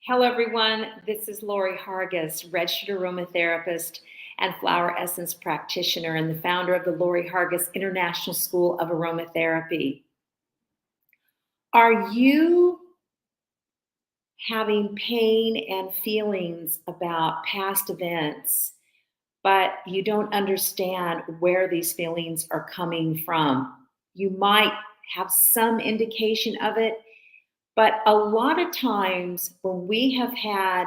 Hello, everyone. This is Lorrie Hargis, registered aromatherapist and flower essence practitioner, and the founder of the Lorrie Hargis International School of Aromatherapy. Are you having pain and feelings about past events, but you don't understand where these feelings are coming from? You might have some indication of it, but a lot of times when we have had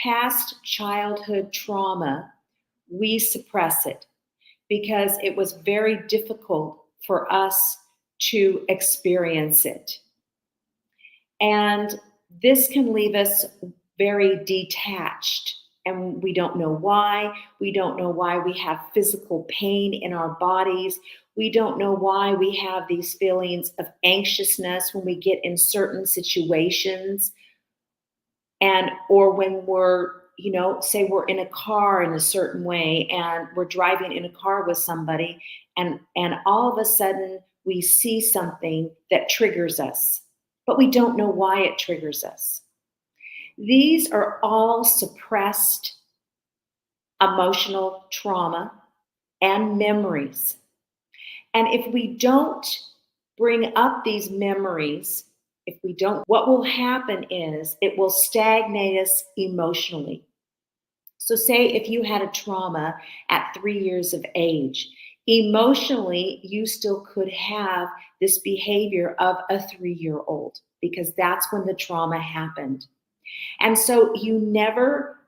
past childhood trauma, we suppress it because it was very difficult for us to experience it. And this can leave us very detached, and we don't know why. We don't know why we have physical pain in our bodies. We don't know why we have these feelings of anxiousness when we get in certain situations, and or when we're, say we're in a car in a certain way and we're driving in a car with somebody, and all of a sudden we see something that triggers us, but we don't know why it triggers us. These are all suppressed emotional trauma and memories. And if we don't bring up these memories, what will happen is it will stagnate us emotionally. So, say if you had a trauma at 3 years of age, emotionally, you still could have this behavior of a 3-year-old because that's when the trauma happened. And so you never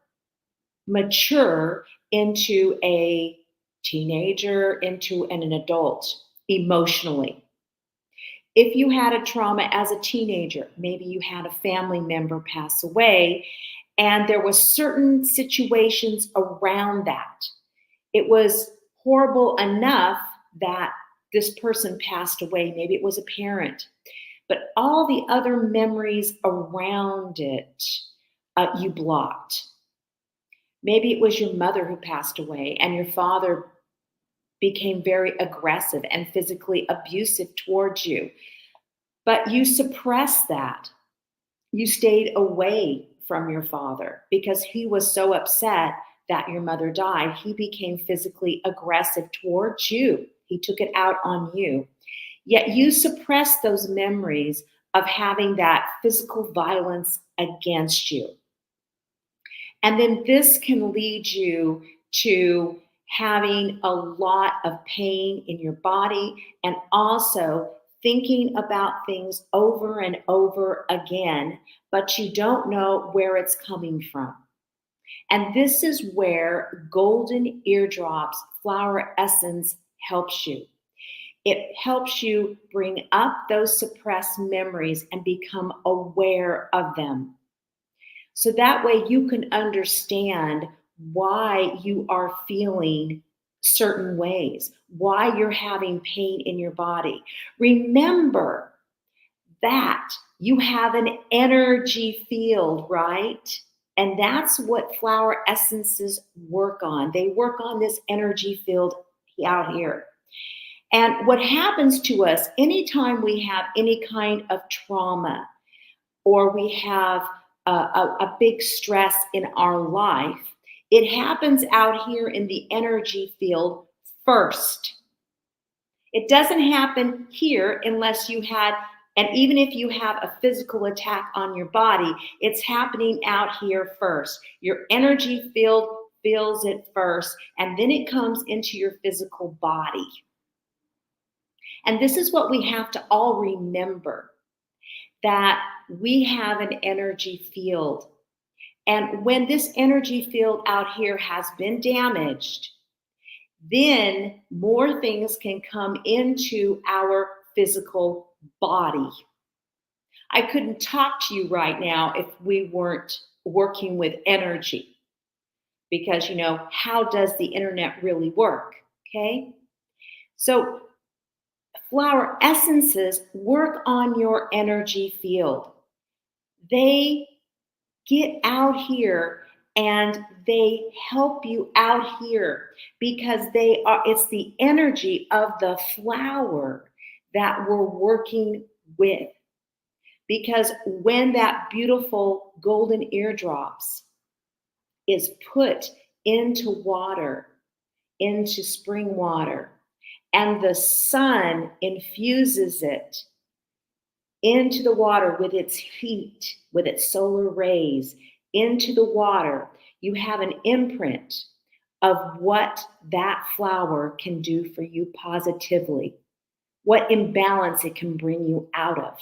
mature into a teenager, into an adult emotionally. If you had a trauma as a teenager, maybe you had a family member pass away, and there was certain situations around that. It was horrible enough that this person passed away. Maybe it was a parent, but all the other memories around it, you blocked. Maybe it was your mother who passed away and your father became very aggressive and physically abusive towards you. But you suppressed that. You stayed away from your father because he was so upset that your mother died. He became physically aggressive towards you. He took it out on you. Yet you suppressed those memories of having that physical violence against you. And then this can lead you to having a lot of pain in your body and also thinking about things over and over again, but you don't know where it's coming from. And this is where golden eardrops flower essence helps you. It helps you bring up those suppressed memories and become aware of them. So that way you can understand why you are feeling certain ways, why you're having pain in your body. Remember that you have an energy field, right? And that's what flower essences work on. They work on this energy field out here. And what happens to us anytime we have any kind of trauma or we have a big stress in our life, it happens out here in the energy field first. It doesn't happen here unless you had, and even if you have a physical attack on your body, it's happening out here first. Your energy field feels it first, and then it comes into your physical body. And this is what we have to all remember, that we have an energy field. And when this energy field out here has been damaged, then more things can come into our physical body. I couldn't talk to you right now if we weren't working with energy because, how does the internet really work? Okay. So flower essences work on your energy field. They get out here and they help you out here because it's the energy of the flower that we're working with. Because when that beautiful golden eardrops is put into water, into spring water, and the sun infuses it into the water with its heat, with its solar rays, into the water, you have an imprint of what that flower can do for you positively, what imbalance it can bring you out of.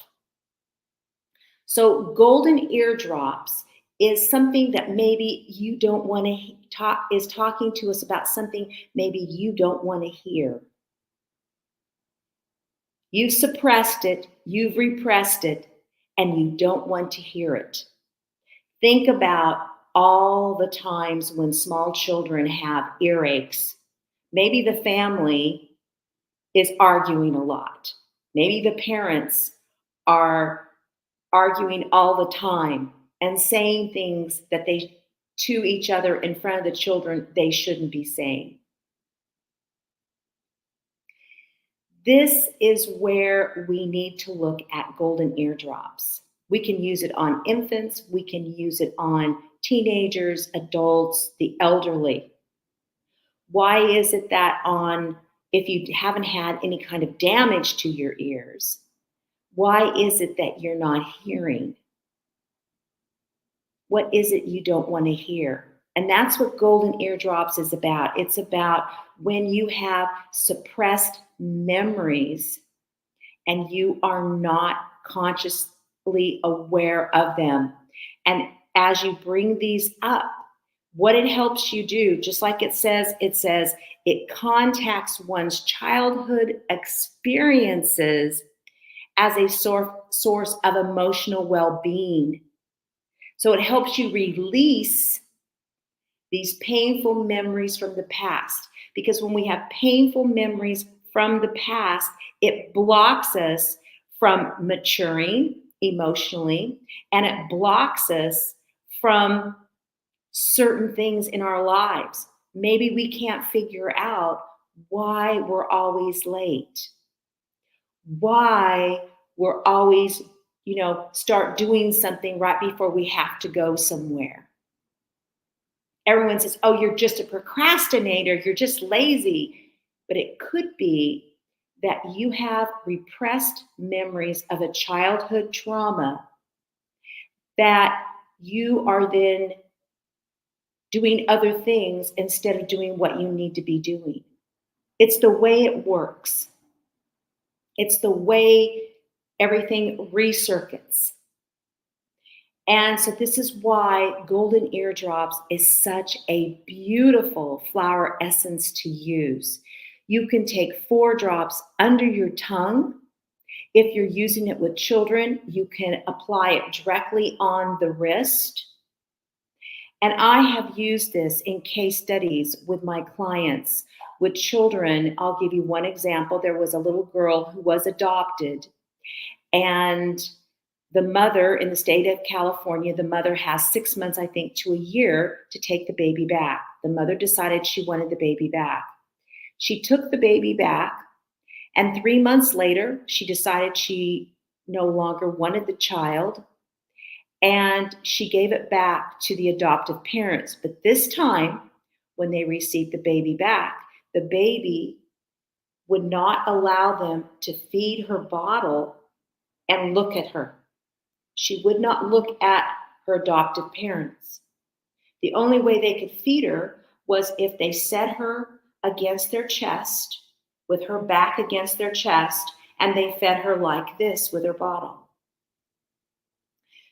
So, golden eardrops is something that maybe you don't want to talk, is talking to us about something maybe you don't want to hear. You've suppressed it, you've repressed it, and you don't want to hear it. Think about all the times when small children have earaches. Maybe the family is arguing a lot. Maybe the parents are arguing all the time and saying things that they to each other in front of the children they shouldn't be saying. This is where we need to look at golden eardrops. We can use it on infants, we can use it on teenagers, adults, the elderly. Why is it that if you haven't had any kind of damage to your ears, why is it that you're not hearing? What is it you don't want to hear? And that's what golden eardrops is about. It's about when you have suppressed memories and you are not consciously aware of them. And as you bring these up, what it helps you do, just like it says it contacts one's childhood experiences as a source of emotional well-being. So it helps you release these painful memories from the past. Because when we have painful memories from the past, it blocks us from maturing emotionally, and it blocks us from certain things in our lives. Maybe we can't figure out why we're always late, why we're always, start doing something right before we have to go somewhere. Everyone says, oh, you're just a procrastinator, you're just lazy. But it could be that you have repressed memories of a childhood trauma that you are then doing other things instead of doing what you need to be doing. It's the way it works. It's the way everything recircuits. And so this is why golden eardrops is such a beautiful flower essence to use. You can take 4 drops under your tongue. If you're using it with children, you can apply it directly on the wrist. And I have used this in case studies with my clients. With children, I'll give you one example. There was a little girl who was adopted, and the mother in the state of California, the mother has 6 months, I think, to a year to take the baby back. The mother decided she wanted the baby back. She took the baby back, and 3 months later, she decided she no longer wanted the child, and she gave it back to the adoptive parents. But this time, when they received the baby back, the baby would not allow them to feed her bottle and look at her. She would not look at her adoptive parents. The only way they could feed her was if they set her against their chest, with her back against their chest, and they fed her like this with her bottle.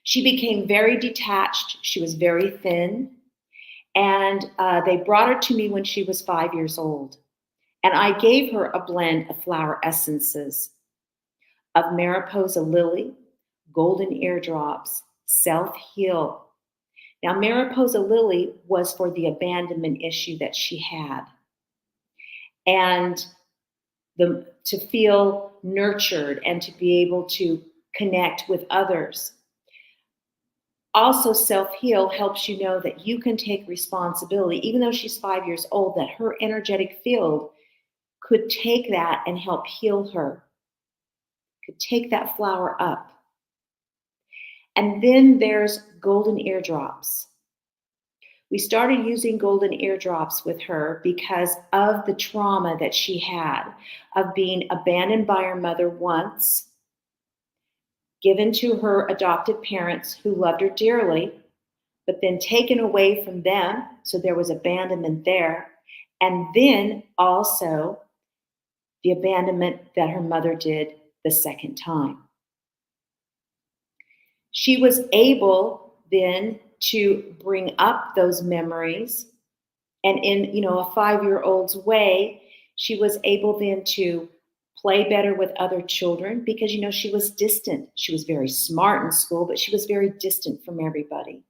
She became very detached. She was very thin. And they brought her to me when she was 5 years old. And I gave her a blend of flower essences of Mariposa Lily, golden eardrops, self-heal. Now, Mariposa Lily was for the abandonment issue that she had. And to feel nurtured and to be able to connect with others. Also, self-heal helps you know that you can take responsibility, even though she's 5 years old, that her energetic field could take that and help heal her, could take that flower up. And then there's golden eardrops. We started using golden eardrops with her because of the trauma that she had of being abandoned by her mother once, given to her adopted parents who loved her dearly, but then taken away from them. So there was abandonment there. And then also the abandonment that her mother did the second time. She was able then to bring up those memories, and in a 5-year-old's way, she was able then to play better with other children because she was distant. She was very smart in school, but she was very distant from everybody.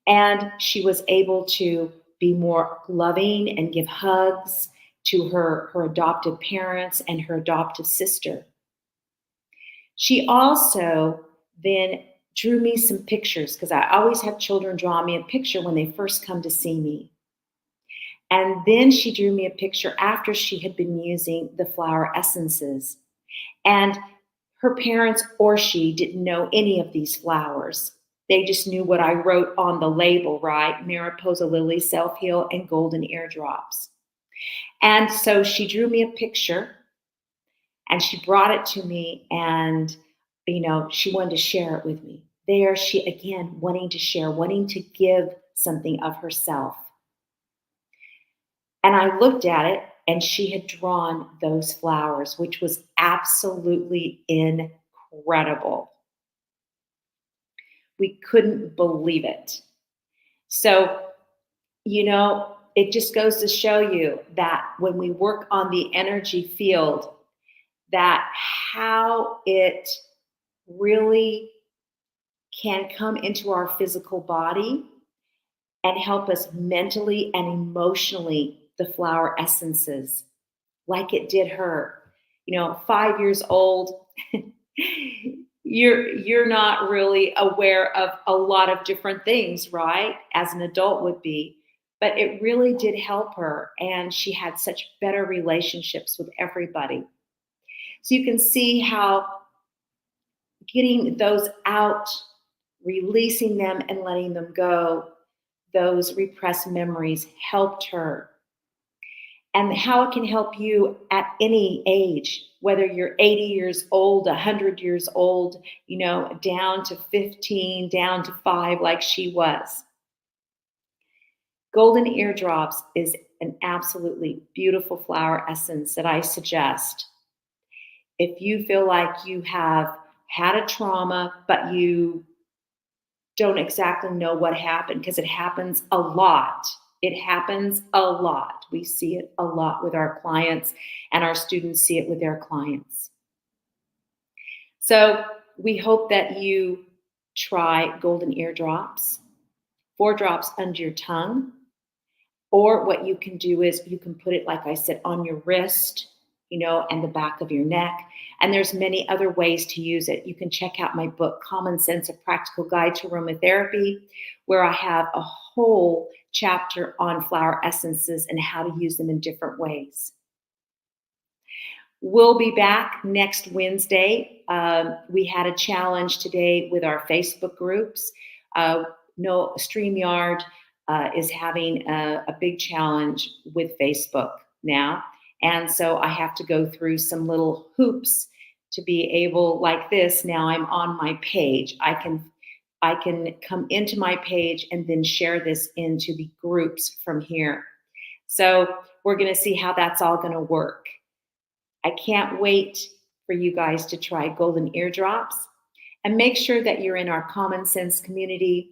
And she was able to be more loving and give hugs to her adoptive parents and her adoptive sister. She also then drew me some pictures because I always have children draw me a picture when they first come to see me. And then she drew me a picture after she had been using the flower essences. And her parents or she didn't know any of these flowers. They just knew what I wrote on the label, right? Mariposa lily, self-heal, and golden eardrops. And so she drew me a picture and she brought it to me, and she wanted to share it with me. There she again wanting to share, wanting to give something of herself. And I looked at it, and she had drawn those flowers, which was absolutely incredible. We couldn't believe it. So, it just goes to show you that when we work on the energy field, that how it really can come into our physical body and help us mentally and emotionally, the flower essences, like it did her. 5 years old, you're not really aware of a lot of different things, right? As an adult would be. But it really did help her, and she had such better relationships with everybody. So you can see how getting those out, releasing them and letting them go, those repressed memories helped her. And how it can help you at any age, whether you're 80 years old, 100 years old, down to 15, down to 5, like she was. Golden eardrops is an absolutely beautiful flower essence that I suggest. If you feel like you have had a trauma, but you don't exactly know what happened, because it happens a lot. It happens a lot. We see it a lot with our clients, and our students see it with their clients. So we hope that you try golden eardrops, 4 drops under your tongue. Or what you can do is you can put it, like I said, on your wrist, and the back of your neck. And there's many other ways to use it. You can check out my book, Common Sense, A Practical Guide to Aromatherapy, where I have a whole chapter on flower essences and how to use them in different ways. We'll be back next Wednesday. We had a challenge today with our Facebook groups. StreamYard is having a big challenge with Facebook now. And so I have to go through some little hoops to be able, like this, now I'm on my page. I can come into my page and then share this into the groups from here. So we're going to see how that's all going to work. I can't wait for you guys to try golden eardrops, and make sure that you're in our Common Sense community,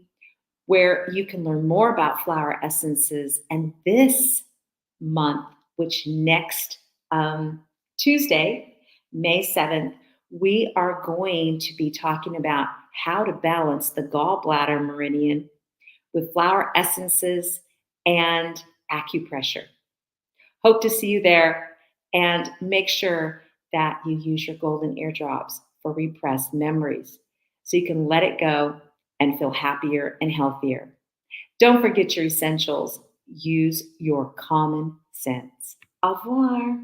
where you can learn more about flower essences. And this month, which next Tuesday, May 7th, we are going to be talking about how to balance the gallbladder meridian with flower essences and acupressure. Hope to see you there, and make sure that you use your golden eardrops for repressed memories so you can let it go and feel happier and healthier. Don't forget your essentials. Use your common sense. Au revoir.